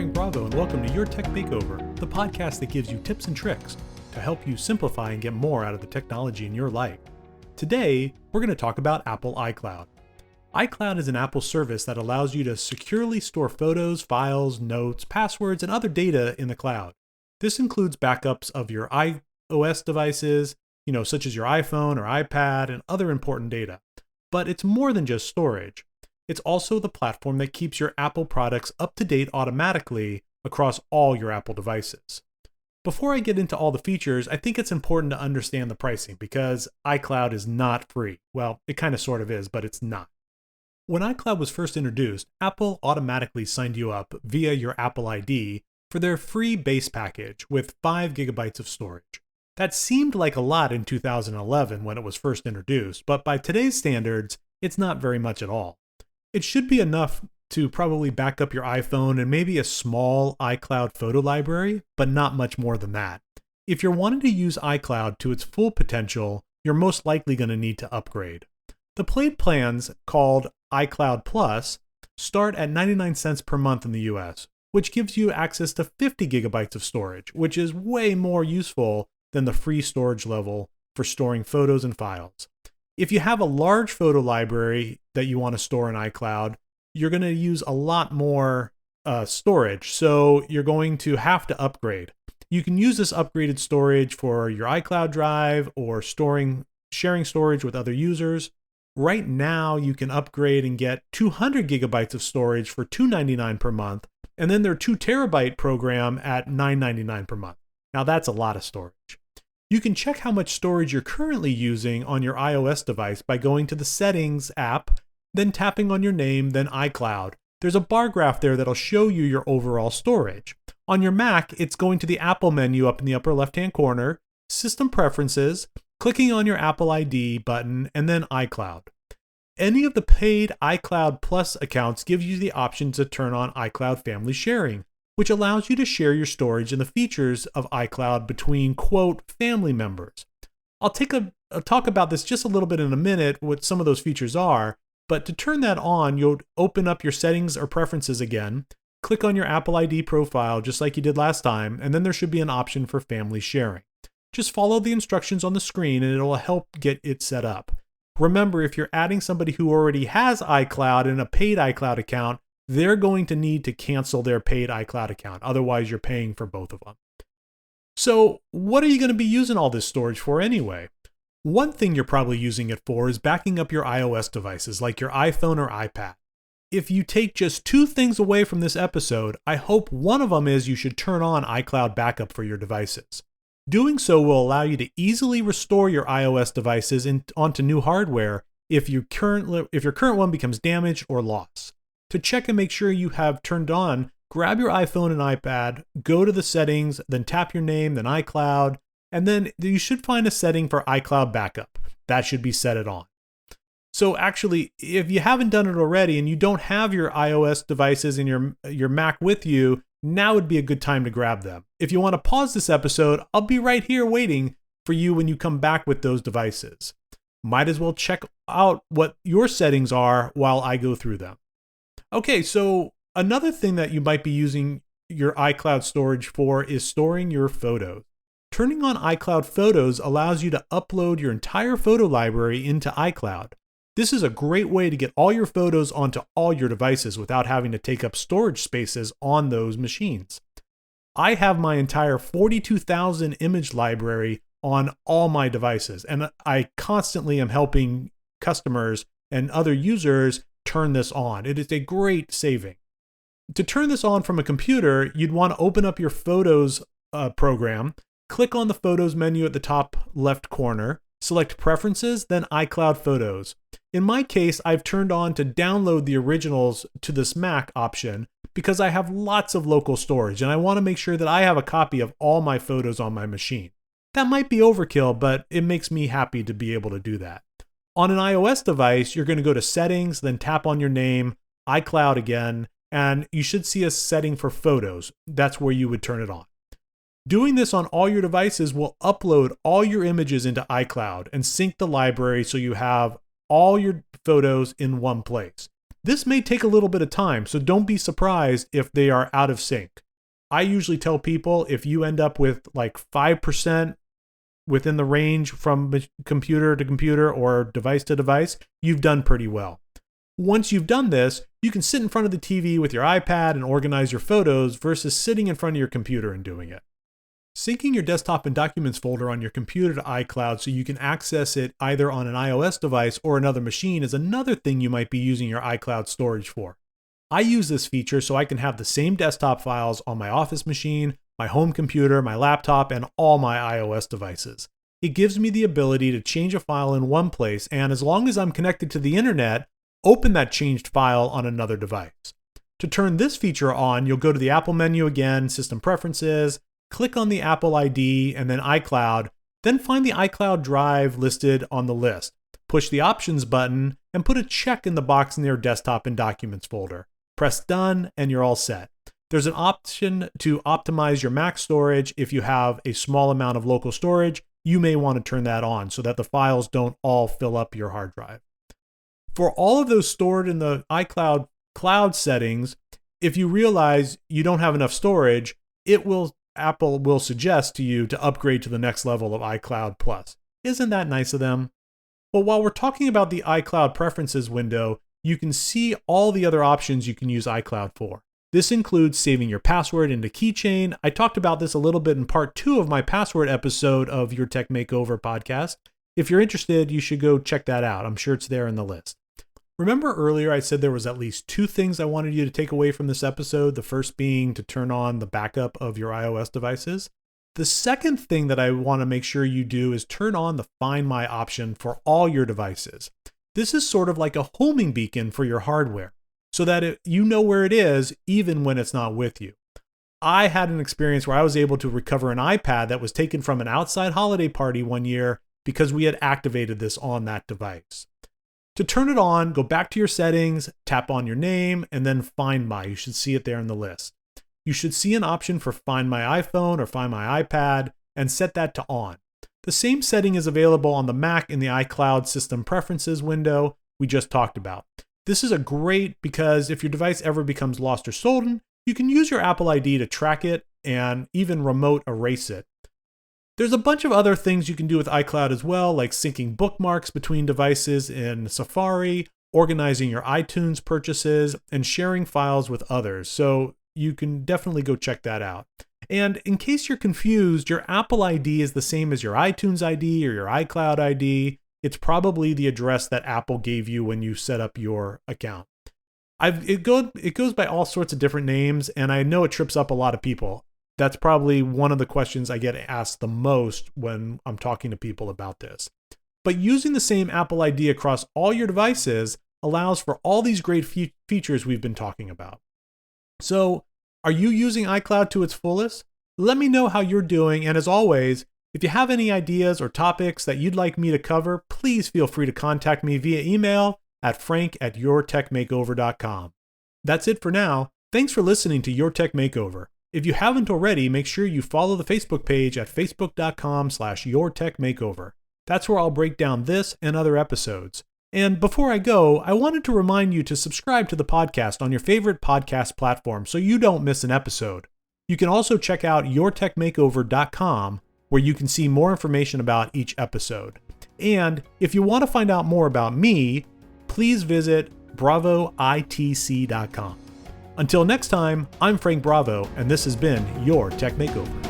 Frank Bravo, and welcome to Your Tech Makeover, the podcast that gives you tips and tricks to help you simplify and get more out of the technology in your life. Today, we're going to talk about Apple iCloud. iCloud is an Apple service that allows you to securely store photos, files, notes, passwords, and other data in the cloud. This includes backups of your iOS devices, such as your iPhone or iPad, and other important data. But it's more than just storage. It's also the platform that keeps your Apple products up to date automatically across all your Apple devices. Before I get into all the features, I think it's important to understand the pricing because iCloud is not free. Well, it kind of sort of is, but it's not. When iCloud was first introduced, Apple automatically signed you up via your Apple ID for their free base package with 5 gigabytes of storage. That seemed like a lot in 2011 when it was first introduced, but by today's standards, it's not very much at all. It should be enough to probably back up your iPhone and maybe a small iCloud photo library, but not much more than that. If you're wanting to use iCloud to its full potential, you're most likely going to need to upgrade. The paid plans, called iCloud Plus, start at 99 cents per month in the US, which gives you access to 50 gigabytes of storage, which is way more useful than the free storage level for storing photos and files. If you have a large photo library that you want to store in iCloud, you're going to use a lot more storage, so you're going to have to upgrade. You can use this upgraded storage for your iCloud drive or sharing storage with other users. Right now, you can upgrade and get 200 gigabytes of storage for $299 per month, and then their 2 terabyte program at $999 per month. Now that's a lot of storage. You can check how much storage you're currently using on your iOS device by going to the Settings app, then tapping on your name, then iCloud. There's a bar graph there that'll show you your overall storage. On your Mac, it's going to the Apple menu up in the upper left-hand corner, System Preferences, clicking on your Apple ID button, and then iCloud. Any of the paid iCloud Plus accounts gives you the option to turn on iCloud Family Sharing, which allows you to share your storage and the features of iCloud between, quote, family members. I'll talk about this just a little bit in a minute, what some of those features are, but to turn that on, you'll open up your settings or preferences again, click on your Apple ID profile just like you did last time, and then there should be an option for family sharing. Just follow the instructions on the screen and it'll help get it set up. Remember, if you're adding somebody who already has iCloud and a paid iCloud account, they're going to need to cancel their paid iCloud account. Otherwise, you're paying for both of them. So what are you going to be using all this storage for anyway? One thing you're probably using it for is backing up your iOS devices like your iPhone or iPad. If you take just 2 things away from this episode, I hope one of them is you should turn on iCloud backup for your devices. Doing so will allow you to easily restore your iOS devices onto new hardware if your current one becomes damaged or lost. To check and make sure you have turned on, grab your iPhone and iPad, go to the settings, then tap your name, then iCloud, and then you should find a setting for iCloud backup. That should be set it on. So actually, if you haven't done it already and you don't have your iOS devices and your Mac with you, now would be a good time to grab them. If you want to pause this episode, I'll be right here waiting for you when you come back with those devices. Might as well check out what your settings are while I go through them. Okay, so another thing that you might be using your iCloud storage for is storing your photos. Turning on iCloud Photos allows you to upload your entire photo library into iCloud. This is a great way to get all your photos onto all your devices without having to take up storage spaces on those machines. I have my entire 42,000 image library on all my devices, and I constantly am helping customers and other users turn this on. It is a great saving. To turn this on from a computer, you'd want to open up your Photos program, click on the Photos menu at the top left corner, select Preferences, then iCloud Photos. In my case, I've turned on to download the originals to this Mac option because I have lots of local storage and I want to make sure that I have a copy of all my photos on my machine. That might be overkill, but it makes me happy to be able to do that. On an iOS device, you're going to go to Settings, then tap on your name, iCloud again, and you should see a setting for photos. That's where you would turn it on. Doing this on all your devices will upload all your images into iCloud and sync the library so you have all your photos in one place. This may take a little bit of time, so don't be surprised if they are out of sync. I usually tell people if you end up with like 5% within the range from computer to computer or device to device, you've done pretty well. Once you've done this, you can sit in front of the TV with your iPad and organize your photos versus sitting in front of your computer and doing it. Syncing your desktop and documents folder on your computer to iCloud so you can access it either on an iOS device or another machine is another thing you might be using your iCloud storage for. I use this feature so I can have the same desktop files on my office machine, my home computer, my laptop, and all my iOS devices. It gives me the ability to change a file in one place, and as long as I'm connected to the internet, open that changed file on another device. To turn this feature on, you'll go to the Apple menu again, System Preferences, click on the Apple ID and then iCloud, then find the iCloud drive listed on the list. Push the Options button and put a check in the box near Desktop and Documents folder. Press Done and you're all set. There's an option to optimize your Mac storage. If you have a small amount of local storage, you may want to turn that on so that the files don't all fill up your hard drive. For all of those stored in the iCloud cloud settings, if you realize you don't have enough storage, Apple will suggest to you to upgrade to the next level of iCloud Plus. Isn't that nice of them? Well, while we're talking about the iCloud Preferences window, you can see all the other options you can use iCloud for. This includes saving your password into Keychain. I talked about this a little bit in part 2 of my password episode of Your Tech Makeover podcast. If you're interested, you should go check that out. I'm sure it's there in the list. Remember earlier I said there was at least 2 things I wanted you to take away from this episode, the first being to turn on the backup of your iOS devices. The second thing that I want to make sure you do is turn on the Find My option for all your devices. This is sort of like a homing beacon for your hardware, so that you know where it is even when it's not with you. I had an experience where I was able to recover an iPad that was taken from an outside holiday party one year because we had activated this on that device. To turn it on, go back to your settings, tap on your name, and then Find My. You should see it there in the list. You should see an option for Find My iPhone or Find My iPad and set that to on. The same setting is available on the Mac in the iCloud System Preferences window we just talked about. This is a great because if your device ever becomes lost or stolen, you can use your Apple ID to track it and even remote erase it. There's a bunch of other things you can do with iCloud as well, like syncing bookmarks between devices in Safari, organizing your iTunes purchases, and sharing files with others. So you can definitely go check that out. And in case you're confused, your Apple ID is the same as your iTunes ID or your iCloud ID. It's probably the address that Apple gave you when you set up your account. It goes by all sorts of different names, and I know it trips up a lot of people. That's probably one of the questions I get asked the most when I'm talking to people about this. But using the same Apple ID across all your devices allows for all these great features we've been talking about. So, are you using iCloud to its fullest? Let me know how you're doing, and as always, if you have any ideas or topics that you'd like me to cover, please feel free to contact me via email at frank@yourtechmakeover.com. That's it for now. Thanks for listening to Your Tech Makeover. If you haven't already, make sure you follow the Facebook page at facebook.com/yourtechmakeover. That's where I'll break down this and other episodes. And before I go, I wanted to remind you to subscribe to the podcast on your favorite podcast platform so you don't miss an episode. You can also check out yourtechmakeover.com, where you can see more information about each episode. And if you want to find out more about me, please visit bravoitc.com. Until next time, I'm Frank Bravo, and this has been Your Tech Makeover.